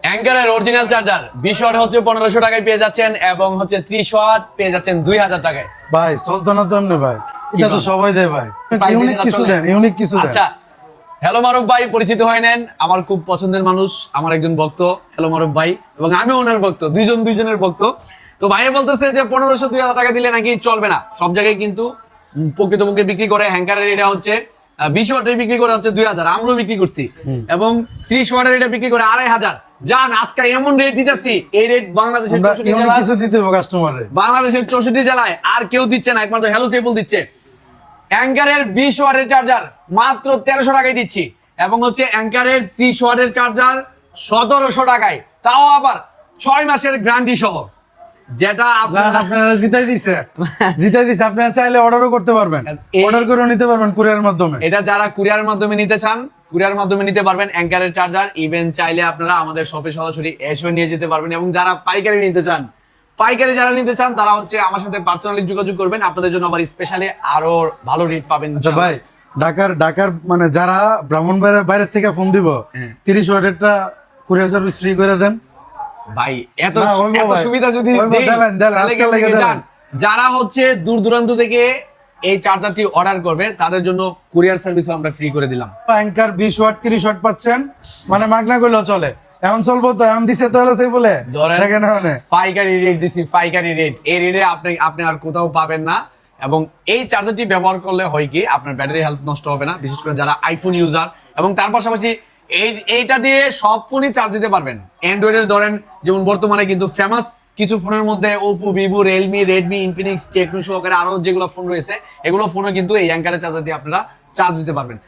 অ্যাঙ্কারের original charger 20 watt হচ্ছে 1500 টাকায় পেয়ে যাচ্ছেন এবং হচ্ছে 30 ওয়াট পেয়ে যাচ্ছেন 2000 টাকায়। ভাই চলতো না তো এমনি ভাই, এটা তো সবাই দেয় ভাই, ইউনিক কিছু দেন, ইউনিক কিছু দেন। আচ্ছা, হ্যালো মারুফ ভাই, পরিচিত হয়ে নেন, আমার খুব পছন্দের মানুষ, আমার একজন ভক্ত হ্যালো মারুফ ভাই, এবং আমি ওনার ভক্ত, দুইজনের ভক্ত। তো ভাই বলতেছে যে 1500-2000 টাকা দিলে নাকি চলবে না, সব জায়গায় কিন্তু প্রকৃতপক্ষে বিক্রি করে হ্যাঙ্কারের এটা হচ্ছে 20 ওয়াটের বিক্রি করে হচ্ছে 2000, আমরাও বিক্রি করছি, এবং 30 ওয়াটের এটা বিক্রি করে 2500। জান আজকে এমন রেট দিতেছি, এই রেট বাংলাদেশের 64 জেলায়, কিছু দিতে হবে কাস্টমারে, বাংলাদেশের 64 জেলায় আর কেউ দিচ্ছে না, একমাত্র হ্যালো সেবল দিচ্ছে। অ্যাঙ্কারের 20 ওয়াটের চার্জার মাত্র 1300 টাকায় দিচ্ছি, এবং হচ্ছে অ্যাঙ্কারের 30 ওয়াটের চার্জার 1700 টাকায়, তাও আবার 6 মাসের গ্যারান্টি সহ, যেটা আপনারা জিতাই দিছে আপনারা চাইলে অর্ডারও করতে পারবেন, অর্ডার করে নিতে পারবেন কুরিয়ারের মাধ্যমে। এটা যারা কুরিয়ারের মাধ্যমে নিতে চান, কুরিয়ার মাধ্যমে নিতে পারবেন অ্যাঙ্কারের চার্জার। ইভেন চাইলে আপনারা আমাদের শপে সরাসরি এসে নিয়ে যেতে পারবেন, এবং যারা পাইকারি নিতে চান তারা হচ্ছে আমার সাথে পার্সোনালি যোগাযোগ করবেন, আপনাদের জন্য আবার স্পেশালি আরো ভালো রেট পাবেন। আচ্ছা ভাই, ঢাকার মানে যারা ব্রাহ্মণবাড়িয়ার বাইরের থেকে ফোন দিব, 30 ওয়াটেরটা কুরিয়ার সার্ভিস ফ্রি করে দেন ভাই। এত সুবিধা যদি যারা হচ্ছে দূর দূরান্ত থেকে এই চার্জারটি অর্ডার করবে তাদের জন্য কুরিয়ার সার্ভিসও আমরা ফ্রি করে দিলাম। অ্যাঙ্কার 20 ওয়াট 30 ওয়াট পাচ্ছেন, মানে মাগনা করলেও চলে। এখন চলবো তো, এখন দিছে তো হলো সেই বলে দেখেন, পাইকারি রেট দিছি, পাইকারি রেট, এই রেটে আপনি আর কোথাও পাবেন না। এবং এই চার্জারটি ব্যবহার করলে হয় কি, আপনার ব্যাটারি হেলথ নষ্ট হবে না, বিশেষ করে যারা আইফোন ইউজার, এবং তার পাশাপাশি এইটা দিয়ে সব ফোনই চার্জ দিতে পারবেন। অ্যান্ড্রয়েডের ধরেন যেমন বর্তমানে কিন্তু ফেমাস কিছু ফোনের মধ্যে Oppo, Vivo, Realme, Redmi, Infinix, Tecno সহকারে আরো যেগুলো ফোন রয়েছে, এগুলো ফোনও কিন্তু এই অ্যাঙ্কারের চার্জার দিয়ে আপনারা চার্জ দিতে পারবেন।